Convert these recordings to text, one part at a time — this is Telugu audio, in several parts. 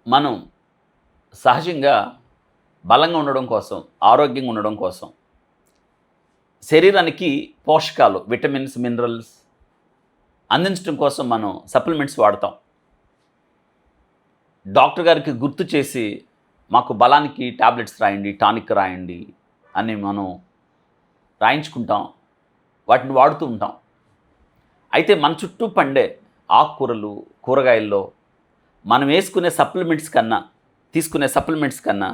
మనం సహజంగా బలంగా ఉండడం కోసం, ఆరోగ్యంగా ఉండడం కోసం శరీరానికి పోషకాలు, విటమిన్స్, మినరల్స్ అందించడం కోసం మనం సప్లిమెంట్స్ వాడతాం. డాక్టర్ గారికి గుర్తు చేసి మాకు బలానికి టాబ్లెట్స్ రాయండి, టానిక్ రాయండి అని మనం రాయించుకుంటాం. వాటిని వాడుతూ ఉంటాం. అయితే మన చుట్టూ పండే ఆకుకూరలు, కూరగాయల్లో మనం వేసుకునే సప్లిమెంట్స్ కన్నా, తీసుకునే సప్లిమెంట్స్ కన్నా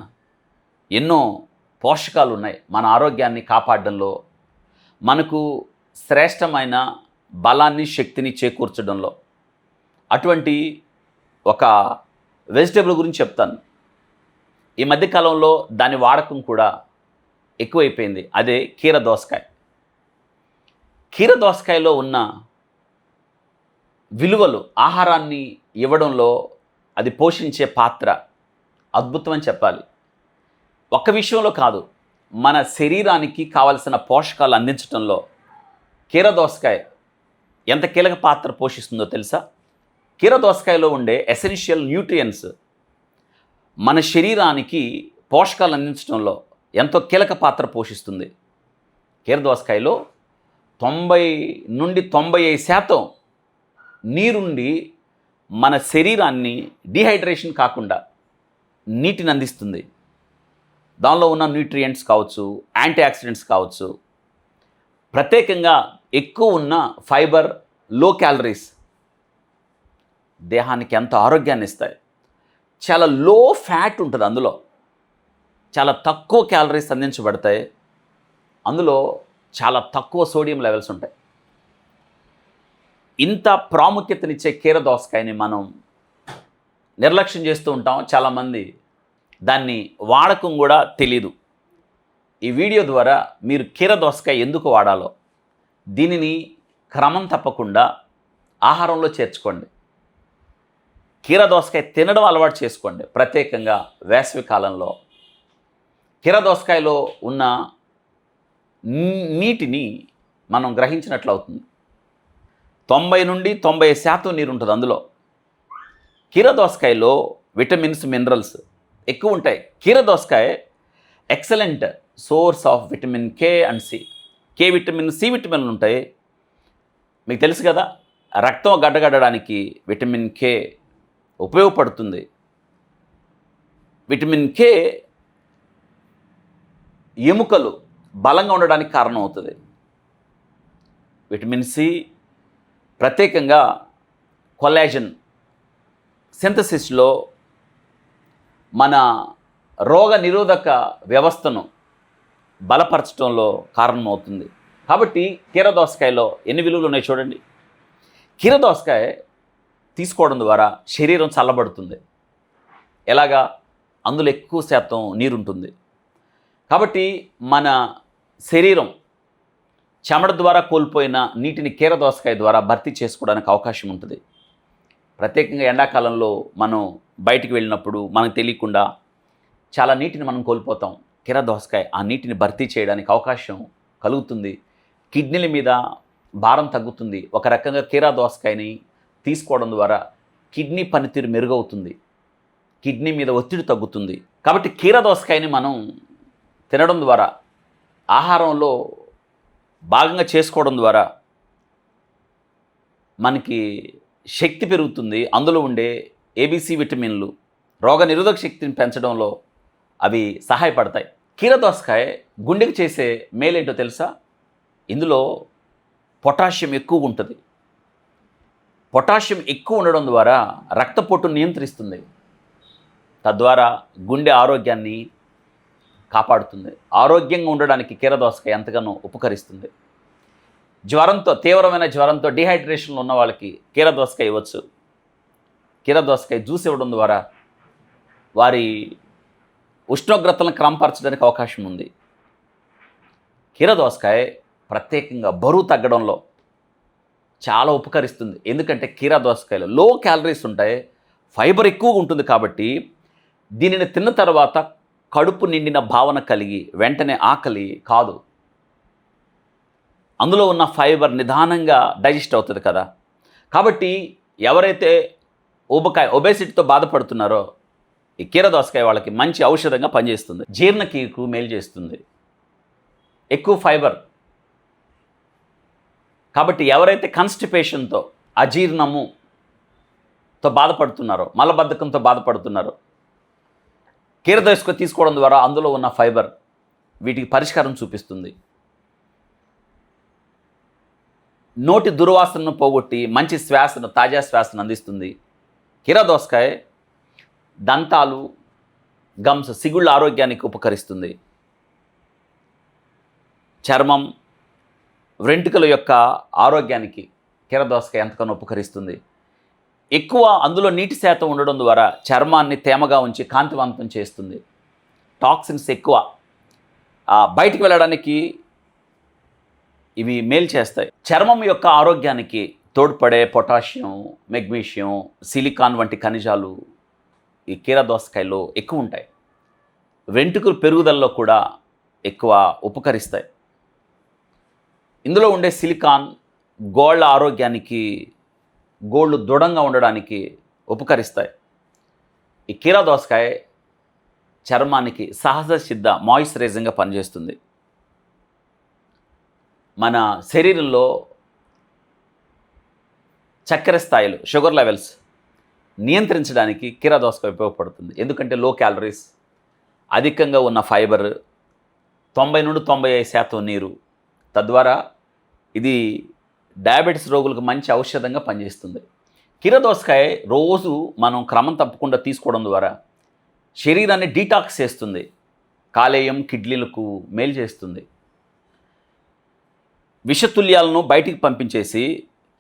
ఎన్నో పోషకాలు ఉన్నాయి మన ఆరోగ్యాన్ని కాపాడడంలో, మనకు శ్రేష్టమైన బలాన్ని, శక్తిని చేకూర్చడంలో. అటువంటి ఒక వెజిటేబుల్ గురించి చెప్తాను. ఈ మధ్యకాలంలో దాని వాడకం కూడా ఎక్కువైపోయింది. అదే కీర దోసకాయ. కీర దోసకాయలో ఉన్న విలువలు, ఆహారాన్ని ఇవ్వడంలో అది పోషించే పాత్ర అద్భుతం అని చెప్పాలి. ఒక్క విషయంలో కాదు, మన శరీరానికి కావలసిన పోషకాలు అందించడంలో కీర దోసకాయ ఎంత కీలక పాత్ర పోషిస్తుందో తెలుసా? కీర దోసకాయలో ఉండే ఎసెన్షియల్ న్యూట్రియంట్స్ మన శరీరానికి పోషకాలు అందించడంలో ఎంతో కీలక పాత్ర పోషిస్తుంది. కీర దోసకాయలో 90-95% నీరుండి మన శరీరాన్ని డీహైడ్రేషన్ కాకుండా నీటిని అందిస్తుంది. దానిలో ఉన్న న్యూట్రియంట్స్ కావచ్చు, యాంటీ ఆక్సిడెంట్స్ కావచ్చు, ప్రత్యేకంగా ఎక్కువ ఉన్న ఫైబర్, లో క్యాలరీస్ దేహానికి ఎంతో ఆరోగ్యాన్ని ఇస్తాయి. చాలా లో ఫ్యాట్ ఉంటుంది అందులో, చాలా తక్కువ క్యాలరీస్ అందించబడతాయి. అందులో చాలా తక్కువ సోడియం లెవెల్స్ ఉంటాయి. ఇంత ప్రాముఖ్యతనిచ్చే కీర దోసకాయని మనం నిర్లక్ష్యం చేస్తూ ఉంటాం. చాలామంది దాన్ని వాడకం కూడా తెలీదు. ఈ వీడియో ద్వారా మీరు కీర దోసకాయ ఎందుకు వాడాలో, దీనిని క్రమం తప్పకుండా ఆహారంలో చేర్చుకోండి. కీర దోసకాయ తినడం అలవాటు చేసుకోండి. ప్రత్యేకంగా వేసవి కాలంలో కీర దోసకాయలో ఉన్న నీటిని మనం గ్రహించినట్లు అవుతుంది. 90-90% నీరు ఉంటుంది అందులో. కీర దోసకాయలో విటమిన్స్, మినరల్స్ ఎక్కువ ఉంటాయి. కీర దోసకాయ excellent source of vitamin K and C. K vitamin, C విటమిన్లు ఉంటాయి. మీకు తెలుసు కదా, రక్తం గడ్డగట్టడానికి విటమిన్ కే ఉపయోగపడుతుంది. విటమిన్ కే ఎముకలు బలంగా ఉండడానికి కారణం అవుతుంది. విటమిన్ సి ప్రత్యేకంగా కొల్లాజన్ సింథసిస్లో మన రోగ నిరోధక వ్యవస్థను బలపరచడంలో కారణమవుతుంది. కాబట్టి కీర దోసకాయలో ఎన్ని విలువలు ఉన్నాయి చూడండి. కీర దోసకాయ తీసుకోవడం ద్వారా శరీరం చల్లబడుతుంది. ఎలాగా? అందులో ఎక్కువ శాతం నీరుంటుంది. కాబట్టి మన శరీరం చెమట ద్వారా కోల్పోయిన నీటిని కీర దోసకాయ ద్వారా భర్తీ చేసుకోవడానికి అవకాశం ఉంటుంది. ప్రత్యేకంగా ఎండాకాలంలో మనం బయటికి వెళ్ళినప్పుడు మనకు తెలియకుండా చాలా నీటిని మనం కోల్పోతాం. కీర దోసకాయ ఆ నీటిని భర్తీ చేయడానికి అవకాశం కలుగుతుంది. కిడ్నీల మీద భారం తగ్గుతుంది. ఒక రకంగా కీర దోసకాయని తీసుకోవడం ద్వారా కిడ్నీ పనితీరు మెరుగవుతుంది. కిడ్నీ మీద ఒత్తిడి తగ్గుతుంది. కాబట్టి కీర దోసకాయని మనం తినడం ద్వారా, ఆహారంలో భాగంగా చేసుకోవడం ద్వారా మనకి శక్తి పెరుగుతుంది. అందులో ఉండే ఏబీసీ విటమిన్లు రోగ నిరోధక శక్తిని పెంచడంలో అవి సహాయపడతాయి. కీర దోసకాయ గుండెకి చేసే మేలేంటో తెలుసా? ఇందులో పొటాషియం ఎక్కువ ఉంటుంది. పొటాషియం ఎక్కువ ఉండడం ద్వారా రక్తపోటును నియంత్రిస్తుంది. తద్వారా గుండె ఆరోగ్యాన్ని కాపాడుతుంది. ఆరోగ్యంగా ఉండడానికి కీర దోసకాయ ఎంతగానో ఉపకరిస్తుంది. జ్వరంతో, తీవ్రమైన జ్వరంతో, డీహైడ్రేషన్లో ఉన్న వాళ్ళకి కీర దోసకాయ ఇవ్వచ్చు. కీర దోసకాయ జ్యూస్ ఇవ్వడం ద్వారా వారి ఉష్ణోగ్రతలను క్రమపరచడానికి అవకాశం ఉంది. కీర దోసకాయ ప్రత్యేకంగా బరువు తగ్గడంలో చాలా ఉపకరిస్తుంది. ఎందుకంటే కీర దోసకాయలో లో క్యాలరీస్ ఉంటాయి, ఫైబర్ ఎక్కువగా ఉంటుంది. కాబట్టి దీనిని తిన్న తర్వాత కడుపు నిండిన భావన కలిగి వెంటనే ఆకలి కాదు. అందులో ఉన్న ఫైబర్ నిదానంగా డైజెస్ట్ అవుతుంది కదా. కాబట్టి ఎవరైతే ఒబెసిటీతో బాధపడుతున్నారో ఈ కీర దోసకాయ వాళ్ళకి మంచి ఔషధంగా పనిచేస్తుంది. జీర్ణక్రియకు మేలు చేస్తుంది, ఎక్కువ ఫైబర్. కాబట్టి ఎవరైతే కాన్స్టిపేషన్తో, అజీర్ణముతో బాధపడుతున్నారో, మలబద్ధకంతో బాధపడుతున్నారో, కీర దోసకాయ తీసుకోవడం ద్వారా అందులో ఉన్న ఫైబర్ వీటికి పరిష్కారం చూపిస్తుంది. నోటి దుర్వాసనను పోగొట్టి మంచి శ్వాసను, తాజా శ్వాసను అందిస్తుంది. కీర దోసకాయ దంతాలు, గమ్స్, సిగుళ్ళ ఆరోగ్యానికి ఉపకరిస్తుంది. చర్మం, వెంట్రుకల యొక్క ఆరోగ్యానికి కీర దోసకాయ ఎంతగానో ఉపకరిస్తుంది. ఎక్కువ అందులో నీటి శాతం ఉండడం ద్వారా చర్మాన్ని తేమగా ఉంచి కాంతివంతం చేస్తుంది. టాక్సిన్స్ ఎక్కువ బయటికి వెళ్ళడానికి ఇవి మేలు చేస్తాయి. చర్మం యొక్క ఆరోగ్యానికి తోడ్పడే పొటాషియం, మెగ్నీషియం, సిలికాన్ వంటి ఖనిజాలు ఈ కీర దోసకాయలో ఎక్కువ ఉంటాయి. వెంట్రుకల పెరుగుదలలో కూడా ఎక్కువ ఉపకరిస్తాయి. ఇందులో ఉండే సిలికాన్ గోళ్ళ ఆరోగ్యానికి, గోళ్ళు దృఢంగా ఉండడానికి ఉపకరిస్తాయి. ఈ కీర దోసకాయ చర్మానికి సహజ సిద్ధ మాయిశ్చరైజింగ్గా పనిచేస్తుంది. మన శరీరంలో చక్కెర స్థాయిలు, షుగర్ లెవెల్స్ నియంత్రించడానికి కీర దోసకాయ ఉపయోగపడుతుంది. ఎందుకంటే లో క్యాలరీస్, అధికంగా ఉన్న ఫైబర్, 90 నుండి 95% నీరు. తద్వారా ఇది డయాబెటీస్ రోగులకు మంచి ఔషధంగా పనిచేస్తుంది. కీర దోసకాయ రోజు మనం క్రమం తప్పకుండా తీసుకోవడం ద్వారా శరీరాన్ని డీటాక్స్ చేస్తుంది, కాలేయం, కిడ్నీలకు మేలు చేస్తుంది. విషతుల్యాలను బయటికి పంపించేసి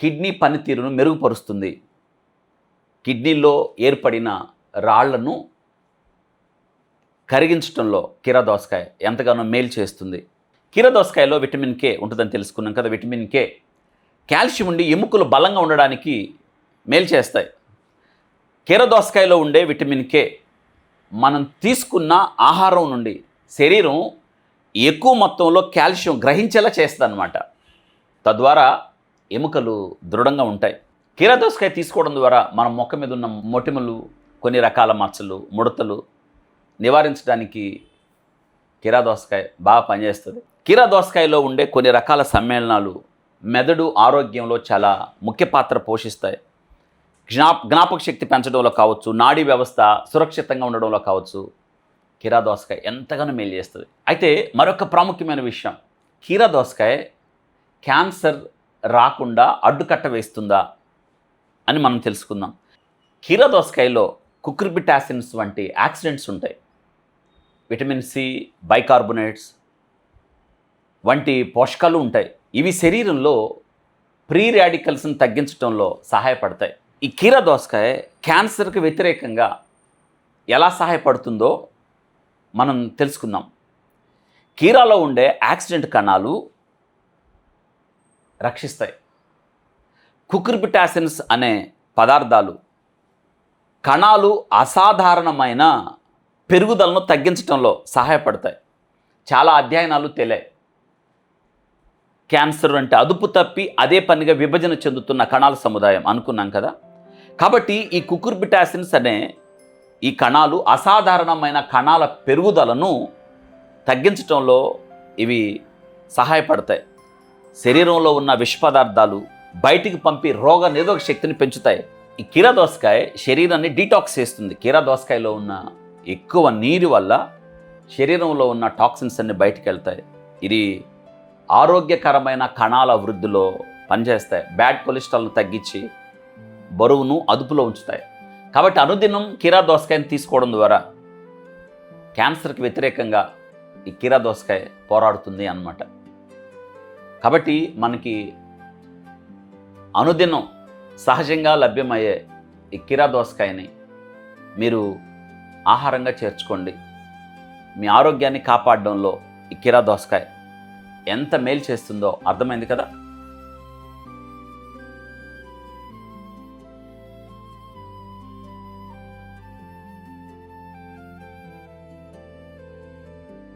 కిడ్నీ పనితీరును మెరుగుపరుస్తుంది. కిడ్నీలో ఏర్పడిన రాళ్లను కరిగించడంలో కీర దోసకాయ ఎంతగానో మేలు చేస్తుంది. కీర దోసకాయలో విటమిన్ కే ఉంటుందని తెలుసుకున్నాం కదా. విటమిన్ కే కాల్షియం ఉండి ఎముకలు బలంగా ఉండడానికి మేలు చేస్తాయి. కీర దోసకాయలో ఉండే విటమిన్ కే మనం తీసుకున్న ఆహారం నుండి శరీరం ఎక్కువ మొత్తంలో కాల్షియం గ్రహించేలా చేస్తుంది అన్నమాట. తద్వారా ఎముకలు దృఢంగా ఉంటాయి. కీర దోసకాయ తీసుకోవడం ద్వారా మన మొక్క మీద ఉన్న మొటిమలు, కొన్ని రకాల మచ్చలు, ముడతలు నివారించడానికి కీర దోసకాయ బాగా పనిచేస్తుంది. కీర దోసకాయలో ఉండే కొన్ని రకాల సమ్మేళనాలు మెదడు ఆరోగ్యంలో చాలా ముఖ్య పాత్ర పోషిస్తాయి. జ్ఞాపక శక్తి పెంచడంలో కావచ్చు, నాడీ వ్యవస్థ సురక్షితంగా ఉండడంలో కావచ్చు, కీర దోసకాయ ఎంతగానో మేలు చేస్తుంది. అయితే మరొక ప్రాముఖ్యమైన విషయం, కీర దోసకాయ క్యాన్సర్ రాకుండా అడ్డుకట్ట వేస్తుందా అని మనం తెలుసుకుందాం. కీర దోసకాయలో కుకుర్బిటాసిన్స్ వంటి యాక్సిడెంట్స్ ఉంటాయి. విటమిన్ సి, బైకార్బోనేట్స్ వంటి పోషకాలు ఉంటాయి. ఇవి శరీరంలో ప్రీ రాడికల్స్ని తగ్గించడంలో సహాయపడతాయి. ఈ కీర దోసకాయ క్యాన్సర్కి వ్యతిరేకంగా ఎలా సహాయపడుతుందో మనం తెలుసుకుందాం. కీరాలో ఉండే యాక్సిడెంట్ కణాలు రక్షిస్తాయి. కుకుర్బిటాసిన్స్ అనే పదార్థాలు కణాలు అసాధారణమైన పెరుగుదలను తగ్గించడంలో సహాయపడతాయి. చాలా అధ్యయనాలు తేలాయి. క్యాన్సర్ అంటే అదుపు తప్పి అదే పనిగా విభజన చెందుతున్న కణాల సముదాయం అనుకున్నాం కదా. కాబట్టి ఈ కుకుర్బిటాసిన్స్ అనే ఈ కణాలు అసాధారణమైన కణాల పెరుగుదలను తగ్గించడంలో ఇవి సహాయపడతాయి. శరీరంలో ఉన్న విష పదార్థాలు బయటికి పంపి రోగ నిరోధక శక్తిని పెంచుతాయి. ఈ కీర దోసకాయ శరీరాన్ని డీటాక్స్ చేస్తుంది. కీర దోసకాయలో ఉన్న ఎక్కువ నీరు వల్ల శరీరంలో ఉన్న టాక్సిన్స్ అన్ని బయటికి వెళ్తాయి. ఇది ఆరోగ్యకరమైన కణాల వృద్ధిలో పనిచేస్తాయి. బ్యాడ్ కొలెస్ట్రాల్ను తగ్గించి బరువును అదుపులో ఉంచుతాయి. కాబట్టి అనుదినం కీర దోసకాయని తీసుకోవడం ద్వారా క్యాన్సర్కి వ్యతిరేకంగా ఈ కీర దోసకాయ పోరాడుతుంది అన్నమాట. కాబట్టి మనకి అనుదినం సహజంగా లభ్యమయ్యే ఈ కీర దోసకాయని మీరు ఆహారంగా చేర్చుకోండి. మీ ఆరోగ్యాన్ని కాపాడడంలో ఈ కీర దోసకాయ ఎంత మేలు చేస్తుందో అర్థమైంది కదా.